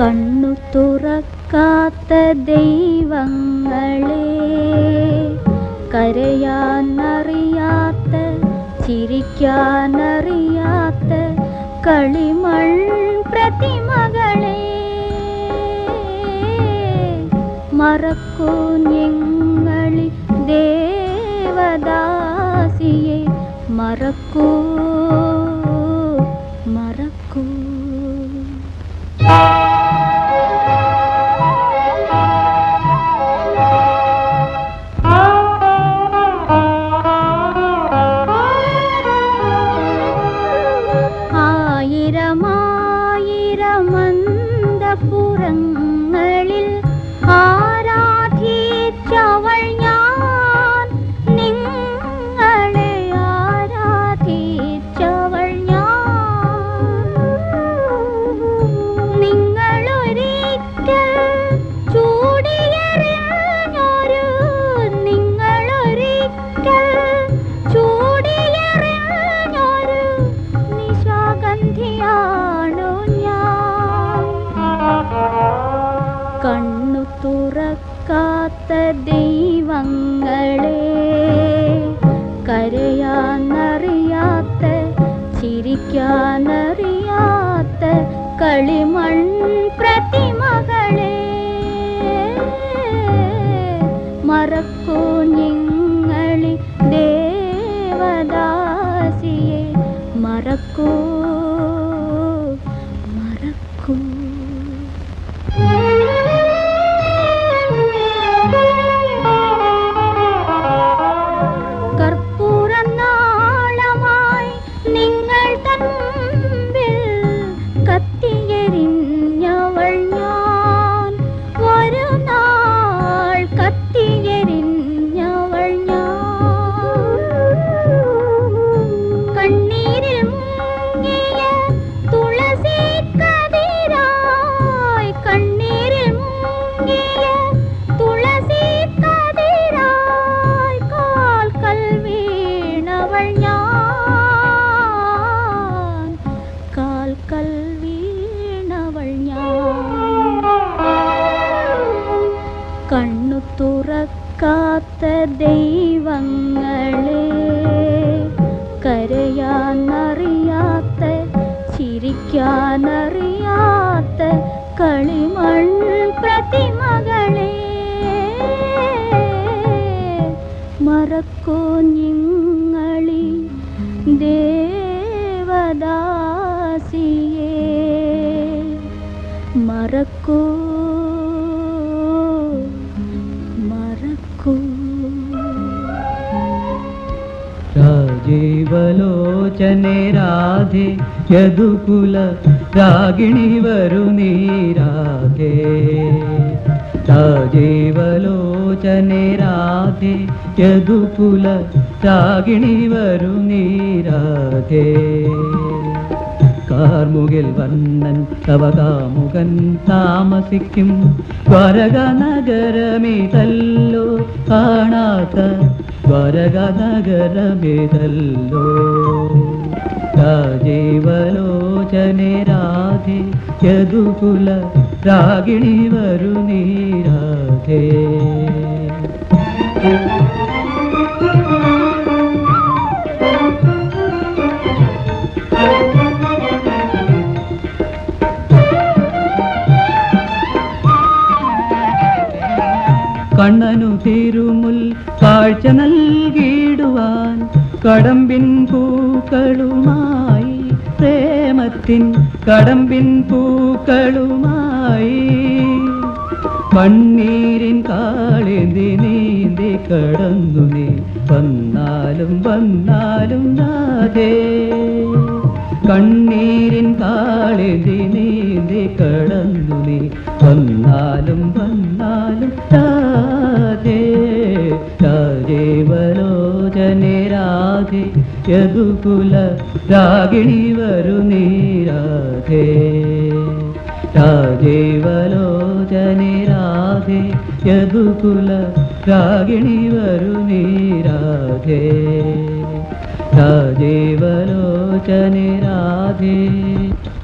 കണ്ണു തുറക്കാത്ത ദൈവങ്ങളെ, കരയാനറിയാത്ത ചിരിക്കാനറിയാത്ത കളിമൺ പ്രതിമകളെ, മറക്കൂ ഞങ്ങളി ദേവദാസിയെ, മറക്കൂ മറക്കൂ. ആയിരമായിരമന്തപുരങ്ങളിൽ ആരാധിച്ചവൾ ഞാൻ, നിങ്ങളെ ആരാധിച്ചവൾ ഞാൻ. നിങ്ങളൊരിക്കൽ ചൂടിയെറിഞ്ഞൊരു, നിങ്ങളൊരിക്കൽ ചൂടിയെറിഞ്ഞൊരു നിശാഗന്ധിയാണു ഞാൻ. കണ്ണു തുറക്കാത്ത ദൈവങ്ങളെ, കരയാനറിയാത്ത ചിരിക്കാനറിയാത്ത കളിമൺ പ്രതിമകളെ, മറക്കൂ ഞങ്ങളി ദേവദാസിയെ, മറക്കൂ മറക്കൂ. കർപ്പൂരനാളമായി നിങ്ങൾ തമ്മിൽ കത്തിയെരിഞ്ഞവൾ ഞാൻ, ഒരു നാൾ കത്തിയെരിഞ്ഞവൾ ഞാൻ. കണ്ണീരിൽ മുങ്ങിയ തുളസി കതിരായി, കണ്ണീരിൽ മുങ്ങിയ തുളസി കതിരായി കാൽക്കൽ വീണവൾ ഞാൻ, കാൽക്കൽ വീണവൾ ഞാൻ. കണ്ണു തുറക്കാത്ത ദൈവങ്ങളെ, കരയാനറിയാത്ത ചിരിക്കാനറിയാത്ത കളിമൺ പ്രതിമകളെ, മറക്കൂ ഞങ്ങളി ദേവദാസിയെ, മറക്കൂ മറക്കൂ. രാജീവലോചനെ രാധേ, യദുകുല രാഗിണി വരു നീ രാധേ. രാജീവലോചനെ രാധേ, യദുകുല രാഗിണി വരു നീ രാധേ. കാർമുകിൽ വർണ്ണൻ തവ കാമുകൻ താമസിക്കും ദ്വാരക നഗരമിതല്ലോ, കാണാത്ത ദ്വാരക നഗരമിതല്ലോ. രാജീവലോചനെ രാധേ, യദുകുല രാഗിണി വരു നീ രാധേ. കണ്ണനു തിരുമുൽ കാഴ്ച നൽകിടുവാൻ കടമ്പിൻ പൂക്കളുമായി, പ്രേമത്തിൻ കടമ്പിൻ പൂക്കളുമായി. കണ്ണീരിൻ കാളേന്തി നീന്തി കടന്നു നീ വന്നാലും വന്നാലും നാഥേ. കണ്ണീരിൻ കാളേന്തി നീന്തി കടന്നു നീ വന്നാലും വന്നാലും രാധേ. രാജീവലോചനെ രാധേ, യദുകുല രാഗിണി വരു നീ രാധേ. രാജീവലോചനെ രാധേ, യദുകുല രാഗിണി വരു നീ രാധേ. രാജീവലോചനെ രാധേ.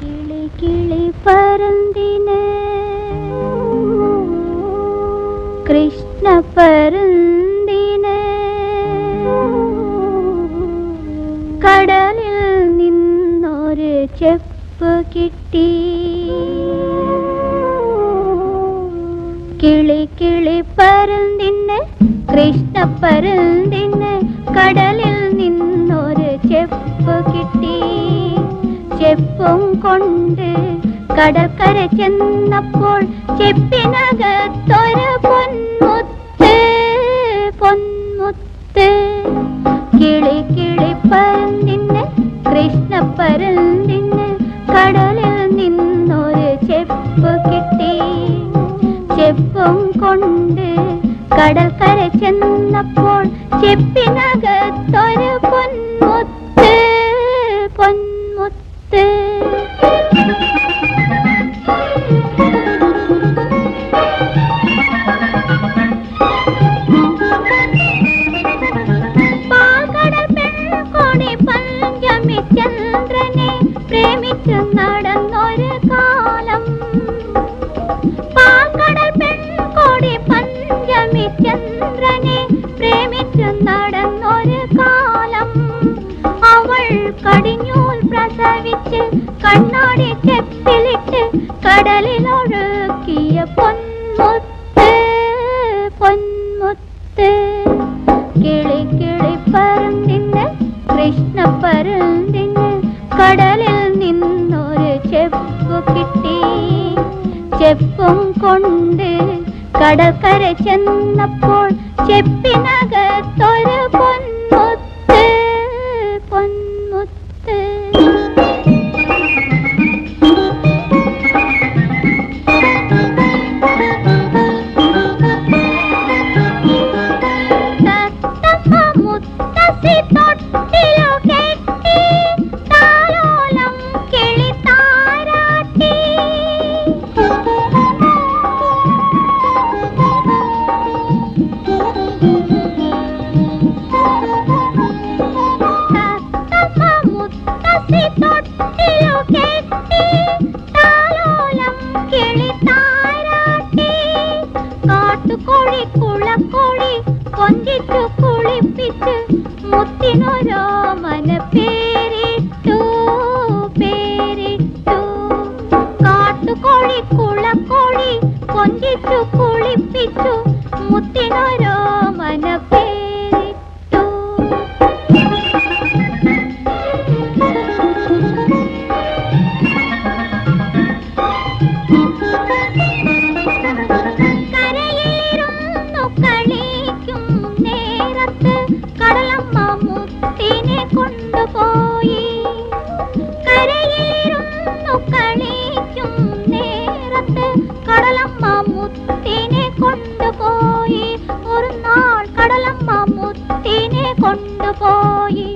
കിളി കിളി പരന്തിന് കൃഷ്ണപരുന്തിന് കടലിൽ നിന്നൊരു ചെപ്പ് കിട്ടി. കിളി കിളി പരുന്തിന് കൃഷ്ണപരുന്തിന് കടലിൽ നിന്നൊരു ചെപ്പ് കിട്ടി. ചെപ്പും കൊണ്ട് കടൽക്കര ചെന്നപ്പോൾ ചെപ്പിനകത്തൊരു പൊന്മുത്ത് പൊന്മുത്ത്. കിളി കിളി പരുന്തിന് കൃഷ്ണപരുന്തിന് കടലിൽ നിന്നൊരു ചെപ്പ് കിട്ടി. ചെപ്പും കൊണ്ട് കടൽക്കര ചെന്നപ്പോൾ ചെപ്പിനകത്തൊരു പൊന്മുത്ത് പൊന്മുത്ത്. പാൽക്കടൽ പെൺകൊടി പഞ്ചമി ചന്ദ്രനെ പ്രേമിച്ചു നടന്നൊരു കാലം. പാൽക്കടൽ പെൺകൊടി പഞ്ചമി ചന്ദ്രനെ പ്രേമിച്ചു നടന്നൊരു കാലം. അവൾ കടിഞ്ഞൂൽ പ്രസവിച്ച് കണ്ണാടി ചെപ്പിലിട്ട് കടലിലൊഴുക്കിയ പൊന്മുത്ത് പൊന്മുത്ത്. കിളി കിളി പരുന്തിന് കൃഷ്ണപരുന്തിന് കടലിൽ നിന്നൊരു ചെപ്പ് കിട്ടി. ചെപ്പും കൊണ്ട് കടൽക്കര ചെന്നപ്പോൾ ചെപ്പിനകത്തൊരു പൊന്മുത്ത് പൊന്മുത്ത്. കാട്ടുകോഴി കുളക്കോഴി കൊഞ്ചിച്ചു കുളിപ്പിച്ച് മുത്തിനോരോമന പേരിട്ടു പേരിട്ടു. കാട്ടുകോഴി കുളക്കോഴി കൊഞ്ചിച്ചു കുളിപ്പിച്ചു മുത്തിനോരോമന പേരിട്ടു. കടലമ്മ മുത്തിനെ കൊണ്ടുപോയി. കരയിലിരുന്നു കളിക്കും നേരത്ത് കടലമ്മ മുത്തിനെ കൊണ്ടുപോയി. ഒരു നാൾ കടലമ്മ മുത്തിനെ കൊണ്ടുപോയി.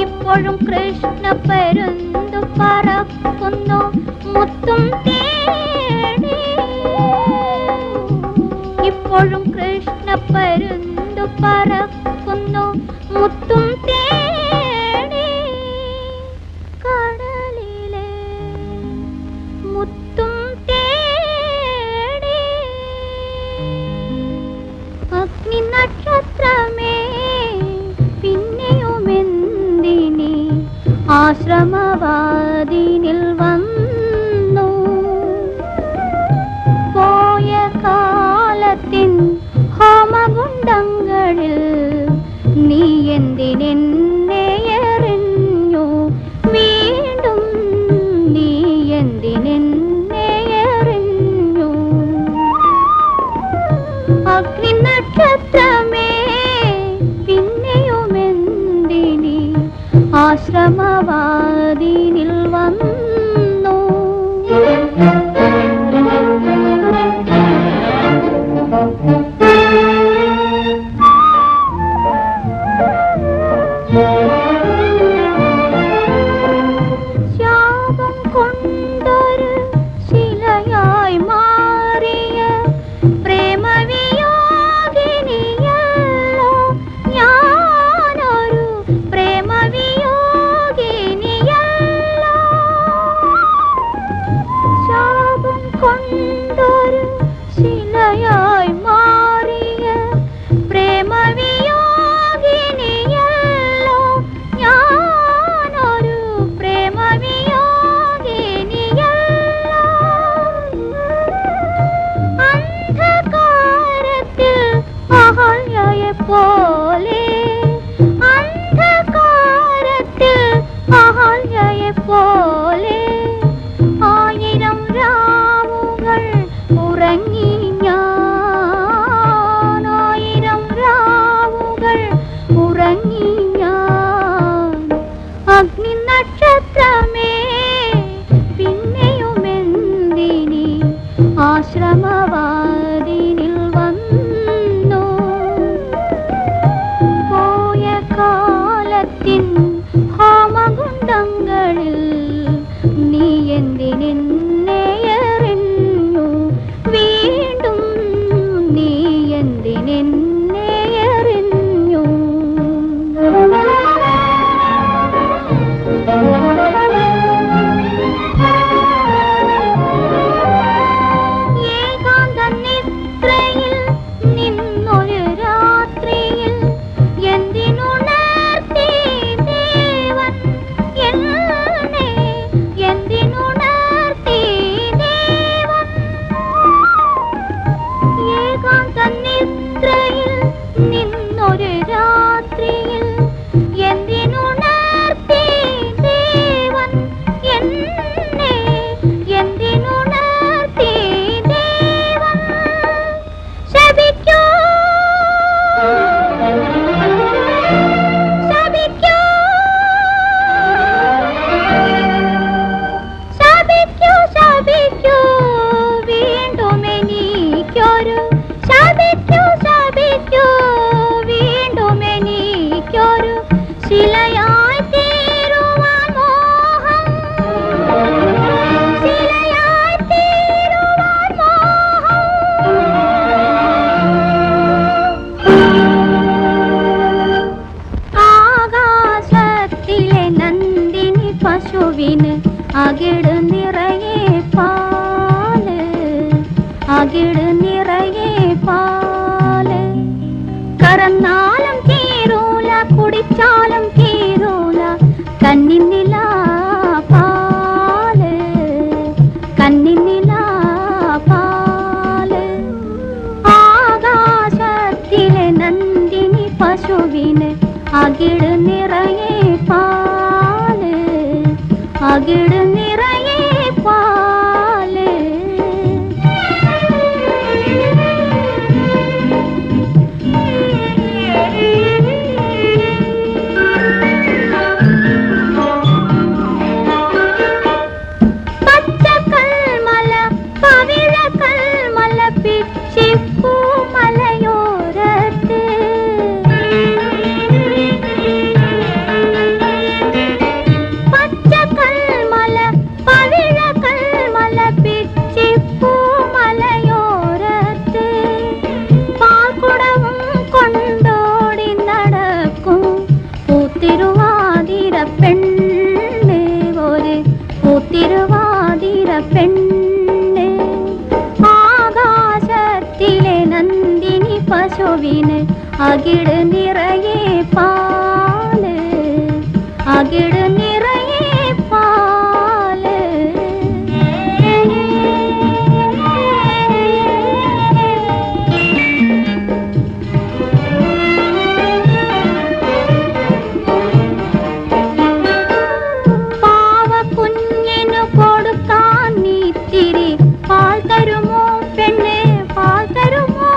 ഇപ്പോഴും കൃഷ്ണപരുന്തു പറക്കുന്നു മുത്തും തേടി. ഇപ്പോഴും കൃഷ്ണപരുന്തു പറക്കുന്നു മുത്തും തേടി. കടലിലെ മുത്തും തേടി. അഗ്നി നക്ഷത്രമേ പിന്നെയുമെന്തിനി ആശ്രമവാദിനിൽ വന്നു. പോയ കാലത്തിൻ ഹോമകുണ്ടങ്ങളിൽ നീ എന്തിനെന്നെ എറിഞ്ഞു വീണ്ടും? നീ എന്തിനെന്നെ എറിഞ്ഞു? അഗ്നി നക്ഷത്രമേ പിന്നെയുമെന്തിനി ആശ്രമവാദിനിൽ വന്നു. ശാപം കൊണ്ടൊരു ശിലയായി മാറിയ പ്രേമവിയോഗിനിയല്ലോ ഞാനൊരു പ്രേമവിയോഗിനിയല്ലോ. ഉറങ്ങി ഞാൻ. അഗ്നി നക്ഷത്രമേ പിന്നെയുമെന്തിനി ആശ്രമവാതിനിൽ വന്നു. പോയ കാലത്തിൻ ഹോമകുണ്ടങ്ങളിൽ നീ എന്തിനെന്നെ എറിഞ്ഞു വീണ്ടും? നീ എന്തിനെന്നെ എറിഞ്ഞു? ഏകാന്ത നിദ്രയിൽ നിന്നൊരു രാത്രിയിൽ എന്തിനുണർത്തി ദേവൻ എന്നെ? എന്തിനുണർത്തി ദേവൻ? ഏകാന്ത നിദ്രയിൽ നിന്നൊരു രാത്രിയിൽ എന്തിനുണർത്തി ദേവൻ എന്നെ? എന്തിനുണർത്തി ദേവൻ? ശപിക്കൂ ശപിക്കൂ ശപിക്കൂ ശപിക്കൂ വീണ്ടും എനിക്കൊരു ശപിക്കൂ ശപിക്കൂ വീണ്ടും എനിക്കൊരു ശിലയായി തീരുവാൻ മോഹം. ശിലയായി തീരുവാൻ മോഹം. ആകാശത്തിലെ നന്ദിനി പശുവിന് അകിട് നിറയെ പാല്. അകിട് നിറയെ പാല്. കറന്നാലും തീരൂല കുടിച്ചാലും തീരൂല കന്നിനില പാല്. കന്നിനില പാല്. ആകാശത്തിലെ നന്ദിനി പശുവിന് അകിട് നിറയെ പാല്. അകിട് നിറയെ പാല്. പച്ചക്കൽമല പവിഴക്കൽമല പിച്ചിപ്പൂമലയോരത്ത് പച്ചക്കൽമല പവിഴക്കൽമല പിച്ചിപ്പൂമലയോരത്ത് പാൽക്കുടവും കൊണ്ടോടി നടക്കും പൂത്തിരുവാതിര പെണ്ണ്. ഒരു പൂത്തിരുവാതിര പെണ്ണ്. ആകാശത്തിലെ നന്ദിനി പശുവിന് അകിട് നിറയെ പാല്. അകിട് നിറയെ പാല്. പാവക്കുഞ്ഞിനു കൊടുക്കാൻ നീത്തിരി പാൽ തരുമോ പെണ്ണ്? പാൽ തരുമോ?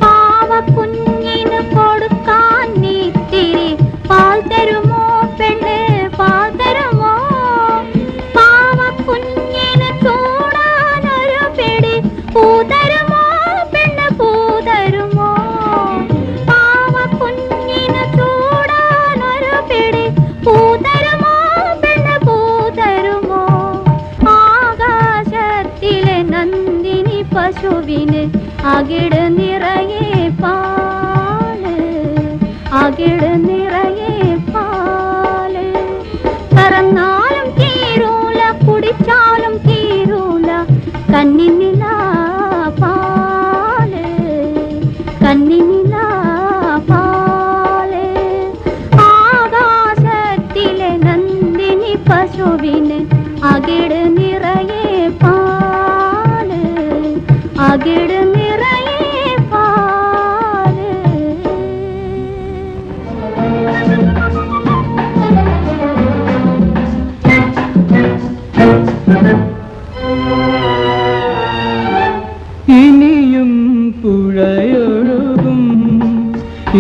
പാവക്കുഞ്ഞിനു കൊടുക്കാൻ നീത്തിരി പാൽ തരുമോ പെണ്ണ്? പാൽ തരുമോ? പാവക്കുഞ്ഞിന് ചൂടാനൊരു പിടി പൂ തരുമോ പെണ്ണ്? പൂ തരുമോ? പാവക്കുഞ്ഞിന് ചൂടാനൊരു പിടി പൂ തരുമോ പെണ്ണ്? പൂ തരുമോ? ആകാശത്തിലെ നന്ദിനി പശുവിന് അകിട് നിറയെ പാല്. അകിട് നിറയെ പാല്. കറന്നാലും തീരൂല കുടിച്ചാലും തീരൂല കന്നിനില പാല്. കന്നിനില പാല്. ആകാശത്തിലെ നന്ദിനി പശുവിന് അകിട് നിറയെ പാല്. അകിട് നിറയെ പാല്.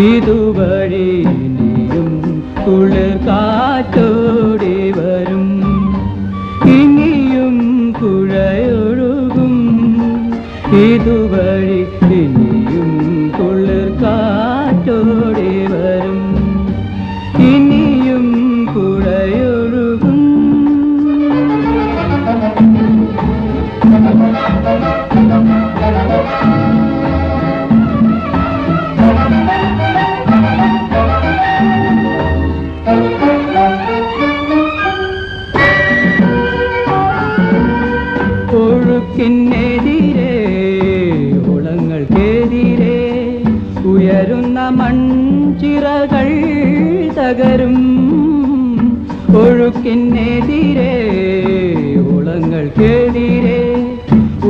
ഇതുവഴി ഇനിയും കുളിർ കാറ്റോടി വരും, ഇനിയും പുഴയൊഴുകും. ഇതുവഴി ഇനിയും കുളിർ കാറ്റോടി വരും, ഇനിയും പുഴയൊഴുകും. ഒഴുക്കിനെതിരെ ഓളങ്ങൾക്കെതിരെ ഉയരുന്ന മൺചിറകൾ തകരും. ഒഴുക്കിനെതിരെ ഓളങ്ങൾക്കെതിരെ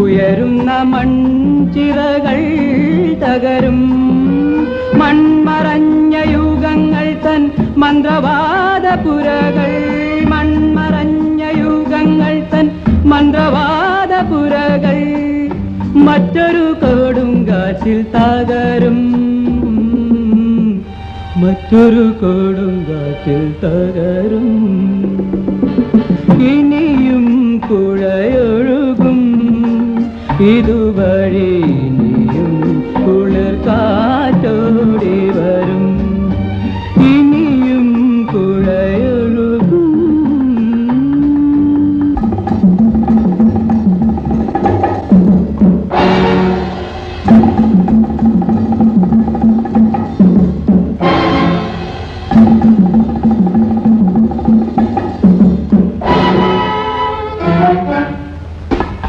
ഉയരുന്ന മൺചിറകൾ തകരും. മൺമറഞ്ഞ യുഗങ്ങൾ തൻ മന്ത്രവാദപുരകൾ, മൺമറഞ്ഞ യുഗങ്ങൾ തൻ മന്ത്രവാദപുരകൾ മറ്റൊരു കൊടുങ്കാറ്റിൽ തകരും, മറ്റൊരു കൊടുങ്കാറ്റിൽ തകരും. ഇനിയും പുഴയൊഴുകും, ഇതുവഴി ഇനിയും കുളിർ കാറ്റോടി വരും, ഇനിയും പുഴയൊഴുകും.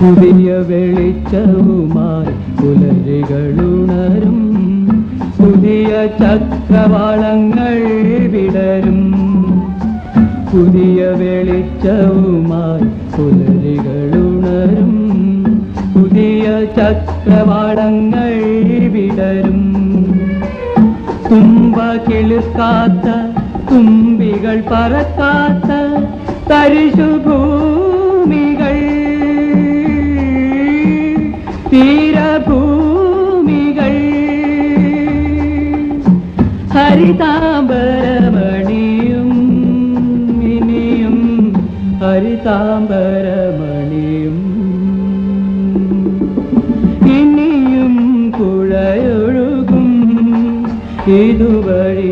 പുതിയ വെളിച്ചവുമായി പുലരികളുണരും, പുതിയ ചക്രവാളങ്ങൾ വിടരും. പുതിയ വെളിച്ചവുമായി പുലരികളുണരും, പുതിയ ചക്രവാളങ്ങൾ വിടരും. തുമ്പ കിളിർക്കാത്ത തുമ്പികൾ പറക്കാത്ത തരിശുഭൂമികൾ, തീരഭൂമികൾ ഹരിതാംബരമണിയും, ഇനിയും ഹരിതാംബരമണിയും. ഇനിയും പുഴയൊഴുകും, ഇതുവഴി